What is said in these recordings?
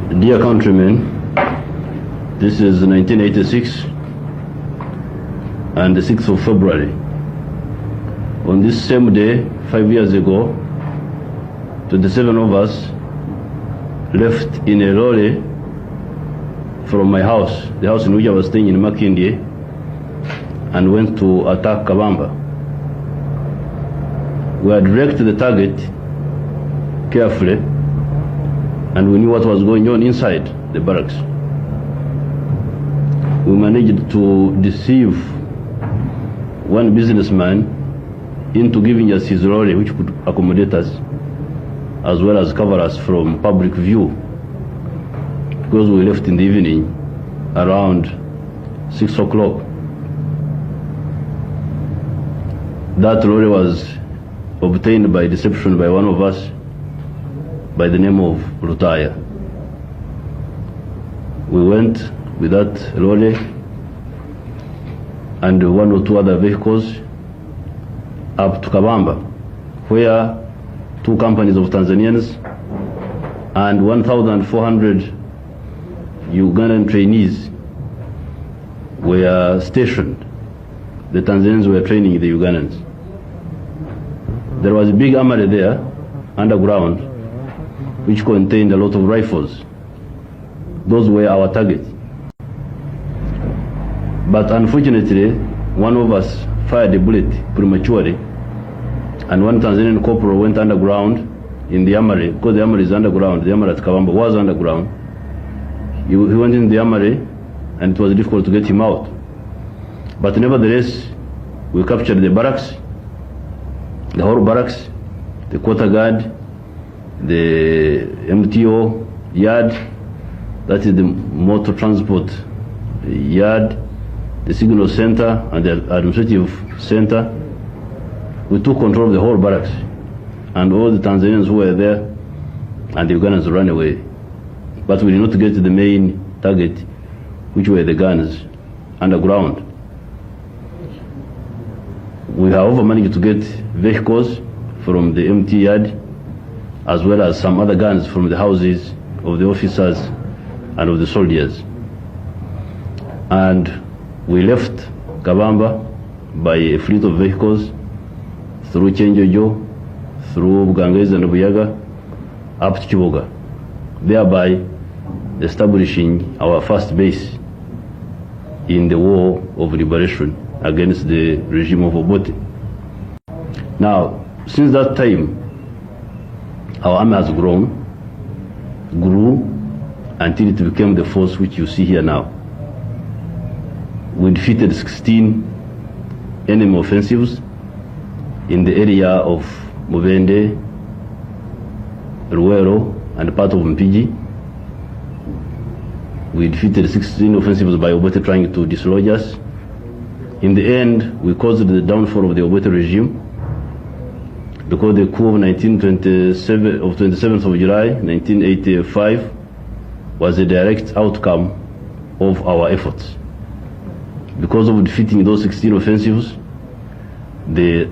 Dear countrymen, this is 1986 and the 6th of February. On this same day, 5 years ago, 27 of us left in a lorry from my house, the house in which I was staying in Makindye, and went to attack Kabamba. We had directed the target carefully, and we knew what was going on inside the barracks. We managed to deceive one businessman into giving us his lorry, which could accommodate us, as well as cover us from public view, because we left in the evening around 6 o'clock. That lorry was obtained by deception by one of us by the name of Rutaya. We went with that lorry and one or two other vehicles up to Kabamba, where two companies of Tanzanians and 1,400 Ugandan trainees were stationed. The Tanzanians were training the Ugandans. There was a big armory there, underground, which contained a lot of rifles. Those were our targets. But unfortunately, one of us fired a bullet prematurely, and one Tanzanian corporal went underground in the armory, because the armory is underground. The armory at Kabamba was underground. He went in the armory, and it was difficult to get him out. But nevertheless, we captured the barracks, the whole barracks, the quarter guard, the MTO yard, that is the motor transport yard, the signal center and the administrative center. We took control of the whole barracks, and all the Tanzanians who were there and the Ugandans ran away. But we did not get to the main target, which were the guns underground. We however managed to get vehicles from the MT yard, as well as some other guns from the houses of the officers and of the soldiers. And we left Kabamba by a fleet of vehicles through Chenjojo, through Bugangezi and Buyaga, up to Kiboga, thereby establishing our first base in the war of liberation against the regime of Obote. Now, since that time, our army has grew until it became the force which you see here now. We defeated 16 enemy offensives in the area of Mubende, Ruwero, and part of Mpigi. We defeated 16 offensives by Obote trying to dislodge us. In the end, we caused the downfall of the Obote regime, because the coup of 27th of July 1985 was a direct outcome of our efforts. Because of defeating those 16 offensives,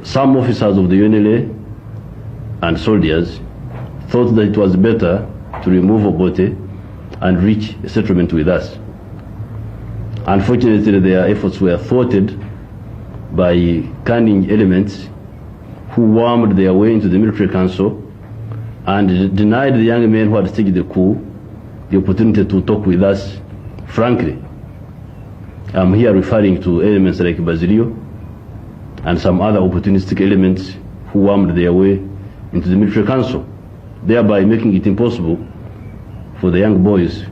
some officers of the UNLA and soldiers thought that it was better to remove Obote and reach a settlement with us. Unfortunately, their efforts were thwarted by cunning elements who wormed their way into the military council and denied the young men who had staged the coup the opportunity to talk with us frankly. I'm here referring to elements like Basilio and some other opportunistic elements who wormed their way into the military council, thereby making it impossible for the young boys,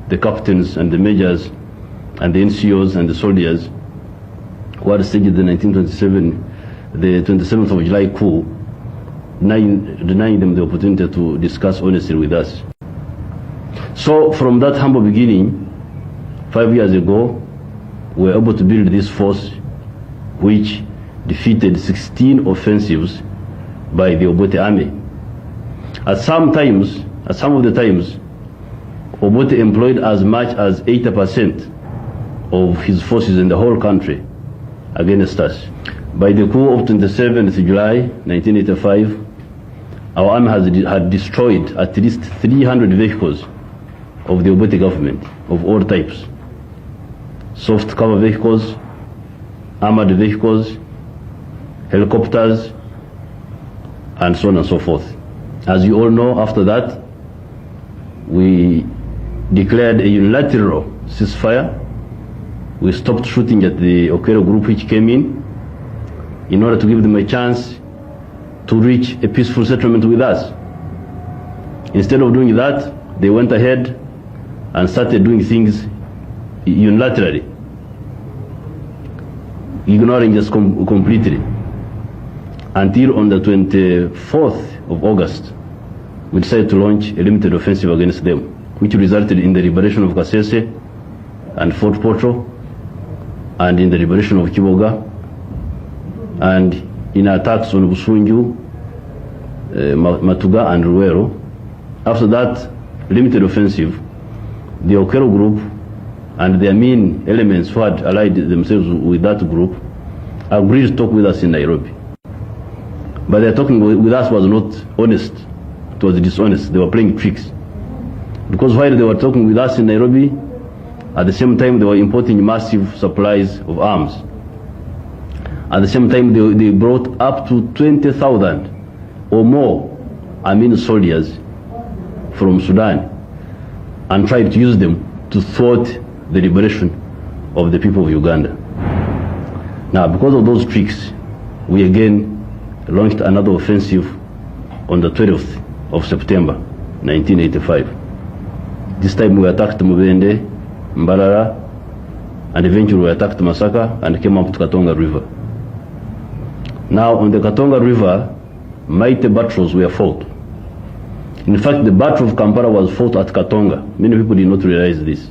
the captains and the majors and the NCOs and the soldiers who had staged the 27th of July coup, denying them the opportunity to discuss honestly with us. So from that humble beginning, 5 years ago, we were able to build this force which defeated 16 offensives by the Obote army. At some of the times, Obote employed as much as 80% of his forces in the whole country against us. By the coup of 27th July 1985, our army had destroyed at least 300 vehicles of the Obote government of all types. Soft cover vehicles, armored vehicles, helicopters, and so on and so forth. As you all know, after that, we declared a unilateral ceasefire. We stopped shooting at the Okello group which came in order to give them a chance to reach a peaceful settlement with us. Instead of doing that, they went ahead and started doing things unilaterally, ignoring us completely, until on the 24th of August, we decided to launch a limited offensive against them, which resulted in the liberation of Kasese and Fort Portal, and in the liberation of Kiboga, and in attacks on Busunju, Matuga, and Ruero. After that limited offensive, the Okello group and their main elements who had allied themselves with that group agreed to talk with us in Nairobi. But their talking with us was not honest, it was dishonest. They were playing tricks. Because while they were talking with us in Nairobi, at the same time they were importing massive supplies of arms. At the same time they brought up to 20,000 or more Amin soldiers from Sudan and tried to use them to thwart the liberation of the people of Uganda. Now, because of those tricks, we again launched another offensive on the 12th of September 1985. This time we attacked Mubende, Mbarara, and eventually we attacked Masaka and came up to Katonga River. Now, on the Katonga River, mighty battles were fought. In fact, the Battle of Kampala was fought at Katonga. Many people did not realize this.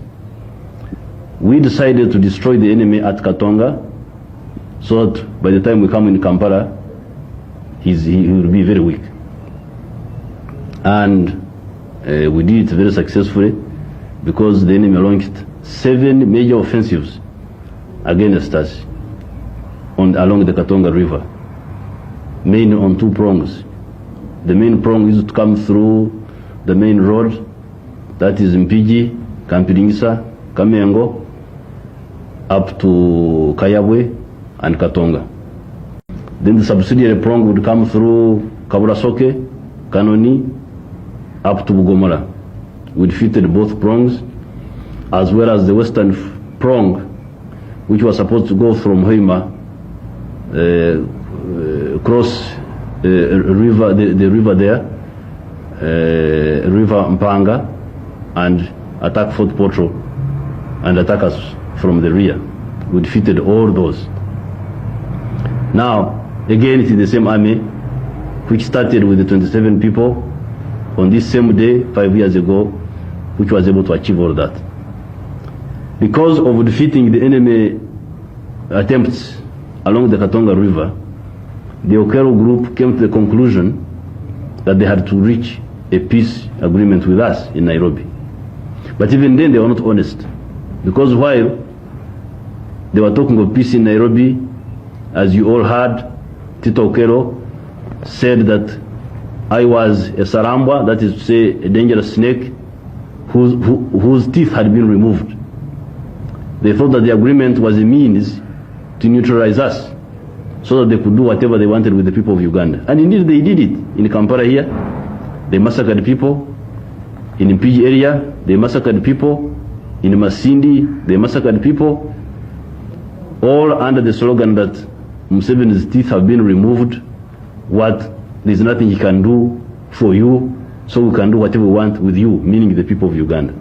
We decided to destroy the enemy at Katonga so that by the time we come in Kampala, he will be very weak. And we did it very successfully because the enemy launched 7 major offensives against us along the Katonga River, mainly on 2 prongs. The main prong is to come through the main road, that is Mpigi, Kampiringisa, Kamengo, up to Kayabwe and Katonga. Then the subsidiary prong would come through Kaburasoke, Kanoni, up to Bugomora. We defeated both prongs, as well as the western prong, which was supposed to go from Hoima, cross the river there, River Mpanga, and attack Fort Portal and attack us from the rear. We defeated all those. Now, again, it is the same army which started with the 27 people on this same day 5 years ago, which was able to achieve all that. Because of defeating the enemy attempts along the Katonga River, the Okello group came to the conclusion that they had to reach a peace agreement with us in Nairobi. But even then they were not honest, because while they were talking of peace in Nairobi, as you all heard, Tito Okello said that I was a Sarambwa, that is to say a dangerous snake, whose teeth had been removed. They thought that the agreement was a means to neutralize us, so that they could do whatever they wanted with the people of Uganda. And indeed they did it. In Kampala here, they massacred people. In Mpigi area, they massacred people. In Masindi, they massacred people. All under the slogan that Museveni's teeth have been removed. There's nothing he can do for you, so we can do whatever we want with you, meaning the people of Uganda.